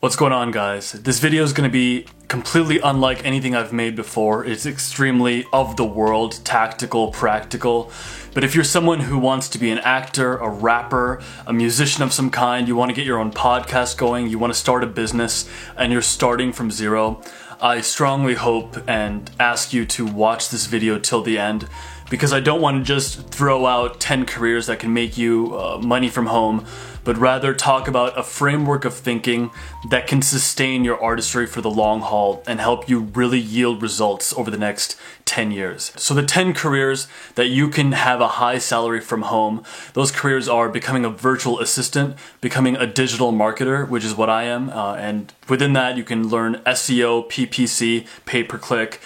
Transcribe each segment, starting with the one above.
What's going on, guys? This video is going to be completely unlike anything I've made before. It's extremely of the world, tactical, practical. But if you're someone who wants to be an actor, a rapper, a musician of some kind, you want to get your own podcast going, you want to start a business, and you're starting from zero, I strongly hope and ask you to watch this video till the end, because I don't want to just throw out 10 careers that can make you money from home, but rather talk about a framework of thinking that can sustain your artistry for the long haul and help you really yield results over the next 10 years. So the 10 careers that you can have a high salary from home, those careers are becoming a virtual assistant, becoming a digital marketer, which is what I am, and within that you can learn SEO, PPC, pay-per-click,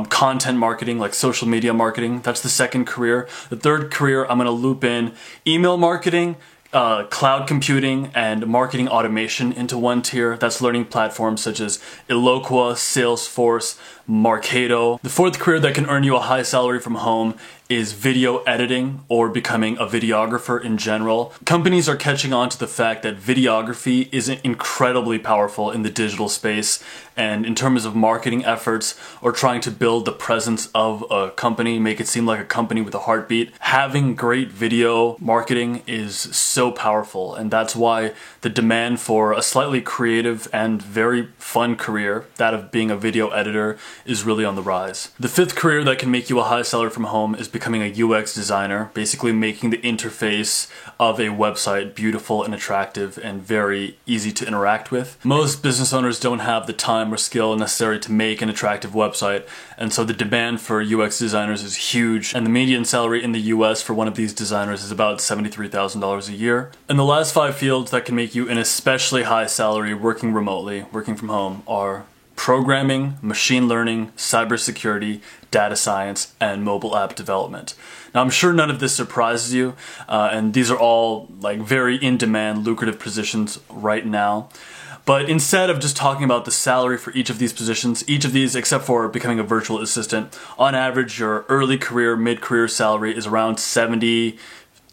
content marketing like social media marketing. That's the second career. The third career, I'm going to loop in email marketing, cloud computing, and marketing automation into one tier. That's learning platforms such as Eloqua, Salesforce, Marketo. The fourth career that can earn you a high salary from home is video editing or becoming a videographer in general. Companies are catching on to the fact that videography is incredibly powerful in the digital space, and in terms of marketing efforts or trying to build the presence of a company, make it seem like a company with a heartbeat, having great video marketing is so powerful, and that's why the demand for a slightly creative and very fun career, that of being a video editor, is really on the rise. The fifth career that can make you a high salary from home is becoming a UX designer, basically making the interface of a website beautiful and attractive and very easy to interact with. Most business owners don't have the time or skill necessary to make an attractive website, and so the demand for UX designers is huge, and the median salary in the US for one of these designers is about $73,000 a year. And the last 5 fields that can make you an especially high salary working remotely, working from home, are programming, machine learning, cybersecurity, data science, and mobile app development. Now, I'm sure none of this surprises you, and these are all like very in-demand, lucrative positions right now. But instead of just talking about the salary for each of these positions, each of these, except for becoming a virtual assistant, on average, your early career, mid-career salary is around $73,000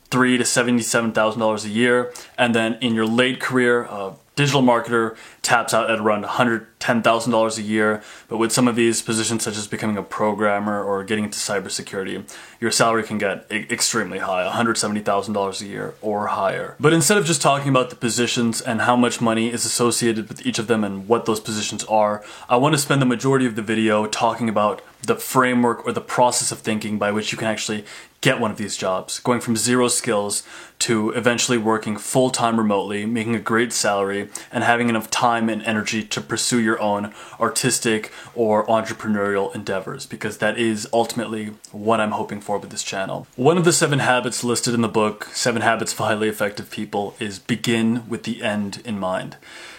to $77,000 a year, and then in your late career, digital marketer taps out at around $110,000 a year, but with some of these positions such as becoming a programmer or getting into cybersecurity, your salary can get extremely high, $170,000 a year or higher. But instead of just talking about the positions and how much money is associated with each of them and what those positions are, I want to spend the majority of the video talking about the framework or the process of thinking by which you can actually get one of these jobs, going from zero skills to eventually working full-time remotely, making a great salary, and having enough time and energy to pursue your own artistic or entrepreneurial endeavors, because that is ultimately what I'm hoping for with this channel. One of the 7 habits listed in the book, 7 Habits of Highly Effective People, is begin with the end in mind.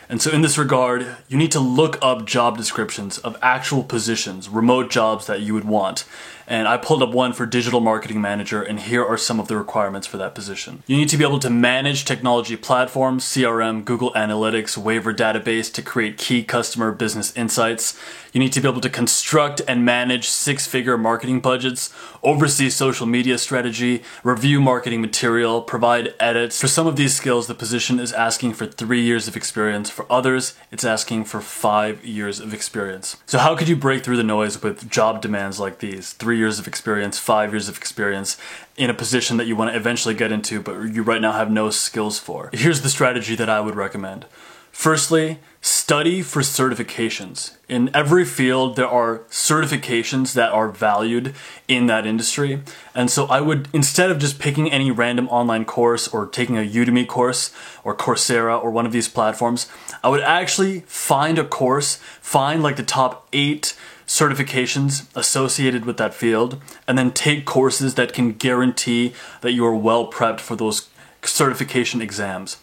And so in this regard, you need to look up job descriptions of actual positions, remote jobs that you would want. And I pulled up one for digital marketing manager, and here are some of the requirements for that position. You need to be able to manage technology platforms, CRM, Google Analytics, Waiver database to create key customer business insights. You need to be able to construct and manage 6-figure marketing budgets, oversee social media strategy, review marketing material, provide edits. For some of these skills, the position is asking for 3 years of experience. For others, it's asking for 5 years of experience. So how could you break through the noise with job demands like these? 3 years of experience, 5 years of experience in a position that you want to eventually get into but you right now have no skills for. Here's the strategy that I would recommend. Firstly, study for certifications. In every field, there are certifications that are valued in that industry. And so I would, instead of just picking any random online course or taking a Udemy course or Coursera or one of these platforms, I would actually find a course, find like the top 8 certifications associated with that field, and then take courses that can guarantee that you are well prepped for those certification exams.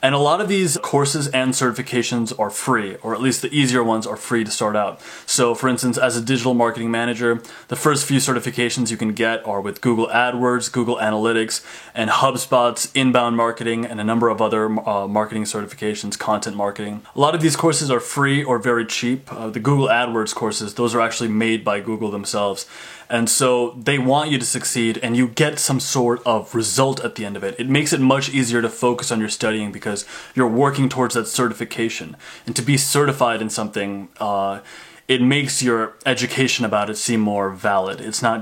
And a lot of these courses and certifications are free, or at least the easier ones are free to start out. So for instance, as a digital marketing manager, the first few certifications you can get are with Google AdWords, Google Analytics, and HubSpot's inbound marketing, and a number of other marketing certifications, content marketing. A lot of these courses are free or very cheap. The Google AdWords courses, those are actually made by Google themselves. And so they want you to succeed, and you get some sort of result at the end of it. It makes it much easier to focus on your studying because you're working towards that certification. And to be certified in something, it makes your education about it seem more valid.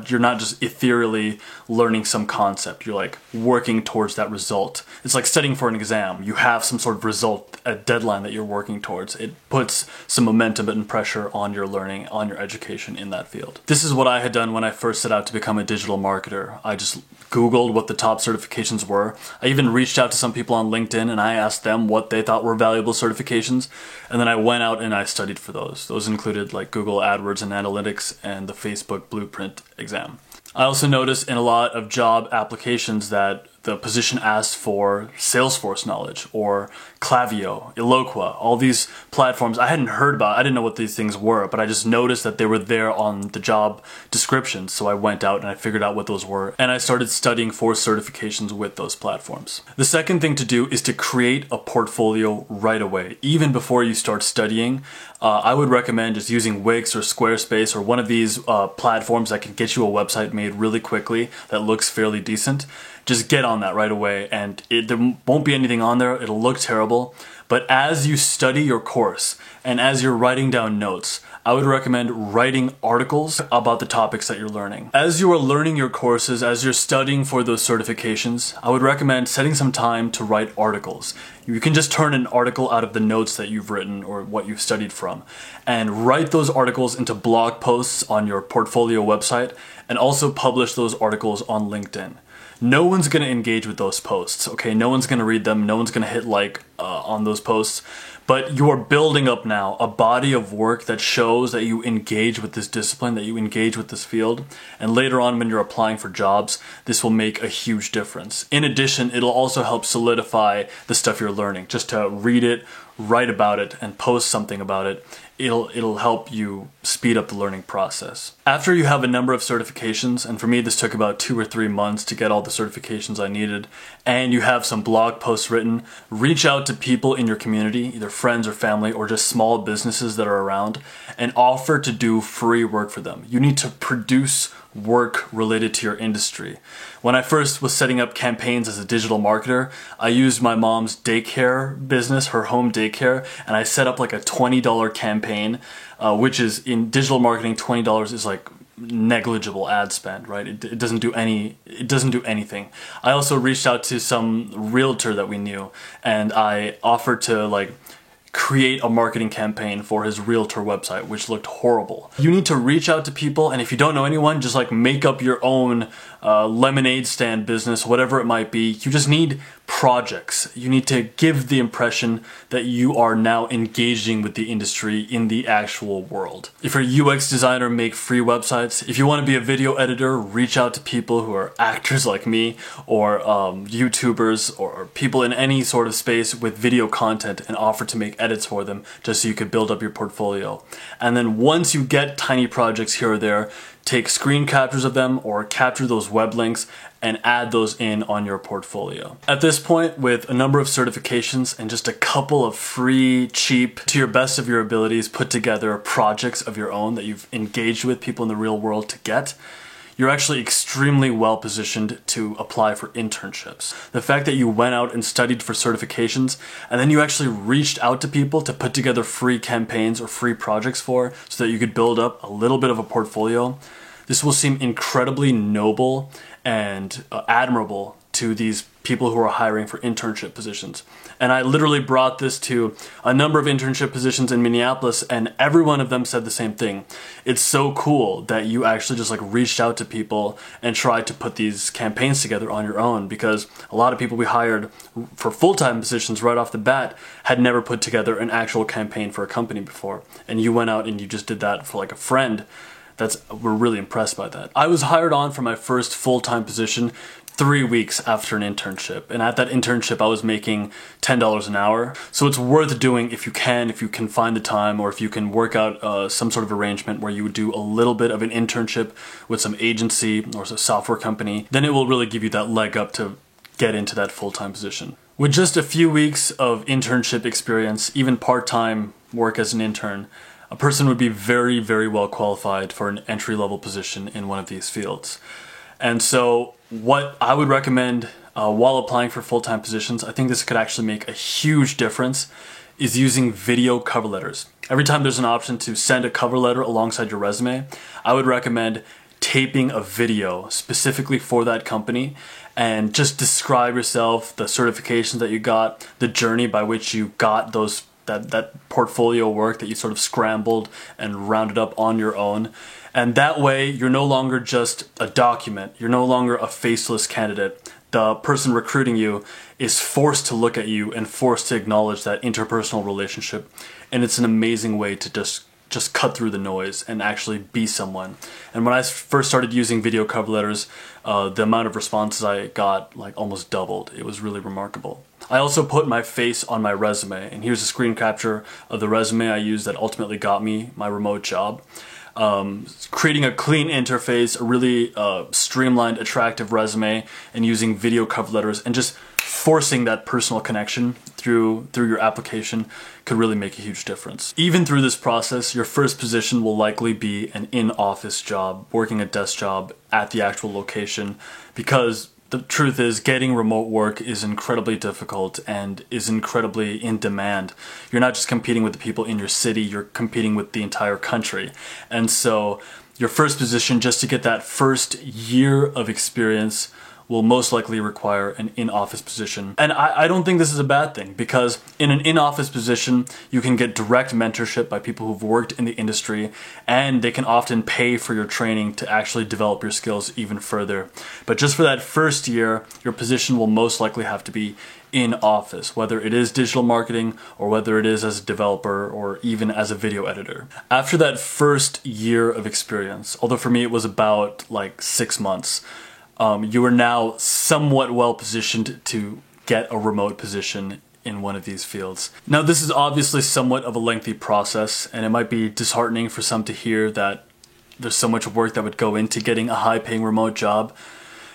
You're not just ethereally learning some concept. You're like working towards that result. It's like studying for an exam. You have some sort of result, a deadline that you're working towards. It puts some momentum and pressure on your learning, on your education in that field. This is what I had done when I first set out to become a digital marketer. I just Googled what the top certifications were. I even reached out to some people on LinkedIn and I asked them what they thought were valuable certifications. And then I went out and I studied for those. Those included like Google AdWords and Analytics and the Facebook Blueprint exam. I also noticed in a lot of job applications that the position asked for Salesforce knowledge or Klaviyo, Eloqua, all these platforms I hadn't heard about. I didn't know what these things were, but I just noticed that they were there on the job description. So I went out and I figured out what those were, and I started studying for certifications with those platforms. The second thing to do is to create a portfolio right away. Even before you start studying, I would recommend just using Wix or Squarespace or one of these platforms that can get you a website made really quickly that looks fairly decent. Just get on that right away, and there won't be anything on there. It'll look terrible. But as you study your course and as you're writing down notes, I would recommend writing articles about the topics that you're learning. As you are learning your courses, as you're studying for those certifications, I would recommend setting some time to write articles. You can just turn an article out of the notes that you've written or what you've studied from, and write those articles into blog posts on your portfolio website, and also publish those articles on LinkedIn. No one's going to engage with those posts, okay? No one's going to read them. No one's going to hit like on those posts. But you're building up now a body of work that shows that you engage with this discipline, that you engage with this field. And later on when you're applying for jobs, this will make a huge difference. In addition, it'll also help solidify the stuff you're learning. Just to read it, write about it, and post something about it, it'll help you speed up the learning process. After you have a number of certifications, and for me this took about 2 or 3 months to get all the certifications I needed, and you have some blog posts written, reach out to people in your community, either friends or family or just small businesses that are around, and offer to do free work for them. You need to produce work related to your industry. When I first was setting up campaigns as a digital marketer, I used my mom's daycare business, her home daycare, and I set up like a $20 campaign, which is in digital marketing, $20 is like negligible ad spend, right? It doesn't do anything. I also reached out to some realtor that we knew, and I offered to like create a marketing campaign for his realtor website, which looked horrible. You need to reach out to people, and if you don't know anyone, just like make up your own lemonade stand business, whatever it might be. You just need projects. You need to give the impression that you are now engaging with the industry in the actual world. If you're a UX designer, make free websites. If you want to be a video editor, reach out to people who are actors like me, or YouTubers, or people in any sort of space with video content, and offer to make edits for them just so you could build up your portfolio. And then once you get tiny projects here or there, take screen captures of them or capture those web links and add those in on your portfolio. At this point, with a number of certifications and just a couple of free, cheap, to your best of your abilities, put together projects of your own that you've engaged with people in the real world to get, you're actually extremely well positioned to apply for internships. The fact that you went out and studied for certifications and then you actually reached out to people to put together free campaigns or free projects for so that you could build up a little bit of a portfolio, this will seem incredibly noble and admirable to these people who are hiring for internship positions. And I literally brought this to a number of internship positions in Minneapolis, and every one of them said the same thing. It's so cool that you actually just like reached out to people and tried to put these campaigns together on your own, because a lot of people we hired for full-time positions right off the bat had never put together an actual campaign for a company before. And you went out and you just did that for like a friend. We're really impressed by that. I was hired on for my first full-time position 3 weeks after an internship, and at that internship I was making $10 an hour. So it's worth doing if you can find the time, or if you can work out some sort of arrangement where you would do a little bit of an internship with some agency or some software company. Then it will really give you that leg up to get into that full-time position. With just a few weeks of internship experience, even part-time work as an intern, a person would be very, very well qualified for an entry-level position in one of these fields. And so what I would recommend while applying for full-time positions, I think this could actually make a huge difference, is using video cover letters. Every time there's an option to send a cover letter alongside your resume, I would recommend taping a video specifically for that company and just describe yourself, the certifications that you got, the journey by which you got those that portfolio work that you sort of scrambled and rounded up on your own. And that way you're no longer just a document, you're no longer a faceless candidate. The person recruiting you is forced to look at you and forced to acknowledge that interpersonal relationship. And it's an amazing way to just cut through the noise and actually be someone. And when I first started using video cover letters, the amount of responses I got like almost doubled. It was really remarkable. I also put my face on my resume, and here's a screen capture of the resume I used that ultimately got me my remote job. Creating a clean interface, a really streamlined, attractive resume, and using video cover letters and just forcing that personal connection through your application could really make a huge difference. Even through this process, your first position will likely be an in-office job, working a desk job at the actual location, because the truth is getting remote work is incredibly difficult and is incredibly in demand. You're not just competing with the people in your city, you're competing with the entire country. And so your first position, just to get that first year of experience, will most likely require an in-office position. And I don't think this is a bad thing, because in an in-office position, you can get direct mentorship by people who've worked in the industry, and they can often pay for your training to actually develop your skills even further. But just for that first year, your position will most likely have to be in office, whether it is digital marketing or whether it is as a developer or even as a video editor. After that first year of experience, although for me it was about like 6 months, you are now somewhat well positioned to get a remote position in one of these fields. Now, this is obviously somewhat of a lengthy process, and it might be disheartening for some to hear that there's so much work that would go into getting a high-paying remote job.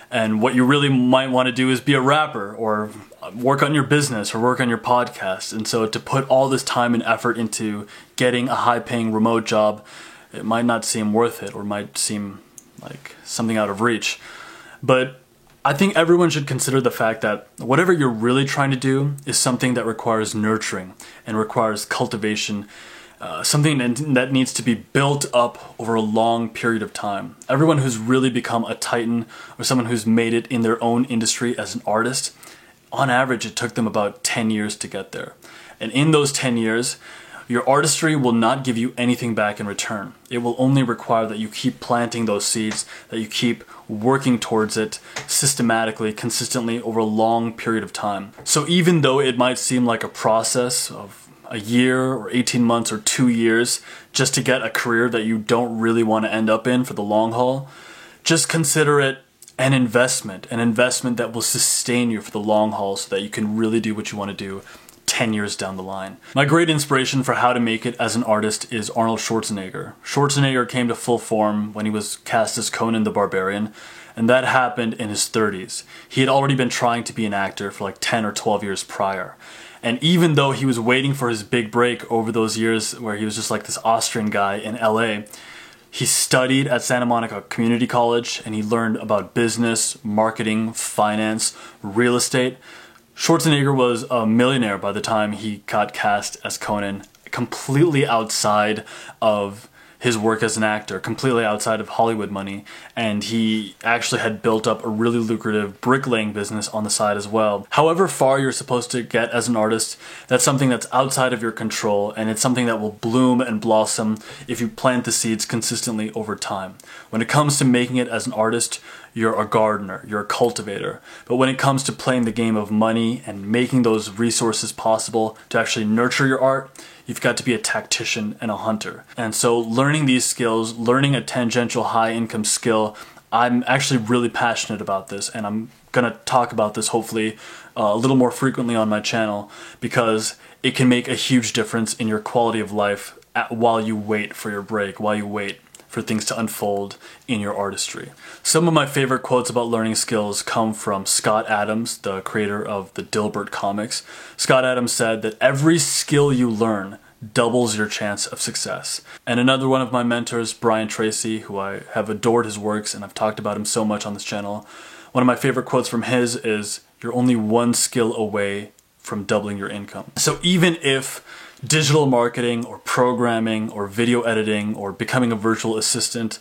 And what you really might want to do is be a rapper or work on your business or work on your podcast. And so to put all this time and effort into getting a high-paying remote job, it might not seem worth it, or might seem like something out of reach. But I think everyone should consider the fact that whatever you're really trying to do is something that requires nurturing and requires cultivation, something that needs to be built up over a long period of time. Everyone who's really become a titan or someone who's made it in their own industry as an artist, on average it took them about 10 years to get there. And in those 10 years, your artistry will not give you anything back in return. It will only require that you keep planting those seeds, that you keep working towards it systematically, consistently over a long period of time. So even though it might seem like a process of a year or 18 months or 2 years just to get a career that you don't really want to end up in for the long haul, just consider it an investment that will sustain you for the long haul so that you can really do what you want to do 10 years down the line. My great inspiration for how to make it as an artist is Arnold Schwarzenegger. Schwarzenegger came to full form when he was cast as Conan the Barbarian, and that happened in his 30s. He had already been trying to be an actor for like 10 or 12 years prior. And even though he was waiting for his big break over those years where he was just like this Austrian guy in LA, he studied at Santa Monica Community College and he learned about business, marketing, finance, real estate. Schwarzenegger was a millionaire by the time he got cast as Conan, completely outside of his work as an actor, completely outside of Hollywood money, and he actually had built up a really lucrative bricklaying business on the side as well. However far you're supposed to get as an artist, that's something that's outside of your control, and it's something that will bloom and blossom if you plant the seeds consistently over time. When it comes to making it as an artist, you're a gardener, you're a cultivator. But when it comes to playing the game of money and making those resources possible to actually nurture your art, you've got to be a tactician and a hunter. And so learning these skills, learning a tangential high income skill, I'm actually really passionate about this, and I'm gonna talk about this hopefully a little more frequently on my channel, because it can make a huge difference in your quality of life while you wait for your break, while you wait for things to unfold in your artistry. Some of my favorite quotes about learning skills come from Scott Adams, the creator of the Dilbert comics. Scott Adams said that every skill you learn doubles your chance of success. And another one of my mentors, Brian Tracy, who I have adored his works and I've talked about him so much on this channel, one of my favorite quotes from his is, "You're only one skill away from doubling your income." So even if digital marketing or programming or video editing or becoming a virtual assistant,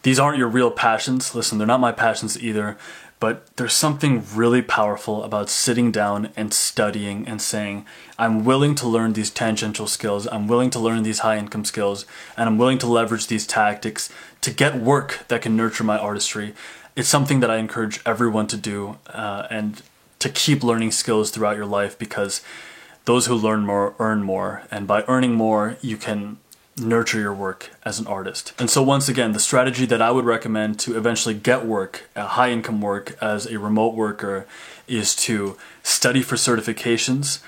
these aren't your real passions. Listen, they're not my passions either, but there's something really powerful about sitting down and studying and saying, I'm willing to learn these tangential skills, I'm willing to learn these high income skills, and I'm willing to leverage these tactics to get work that can nurture my artistry. It's something that I encourage everyone to do and to keep learning skills throughout your life, because those who learn more earn more, and by earning more, you can nurture your work as an artist. And so once again, the strategy that I would recommend to eventually get work, high income work as a remote worker, is to study for certifications,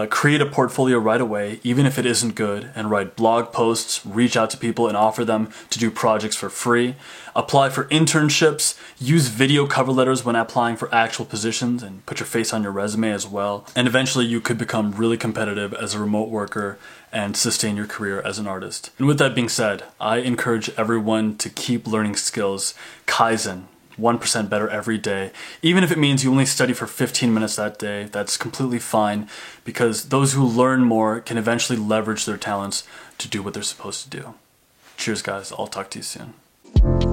create a portfolio right away, even if it isn't good, and write blog posts, reach out to people and offer them to do projects for free, apply for internships, use video cover letters when applying for actual positions, and put your face on your resume as well. And eventually you could become really competitive as a remote worker and sustain your career as an artist. And with that being said, I encourage everyone to keep learning skills. Kaizen, 1% better every day. Even if it means you only study for 15 minutes that day, that's completely fine, because those who learn more can eventually leverage their talents to do what they're supposed to do. Cheers guys, I'll talk to you soon.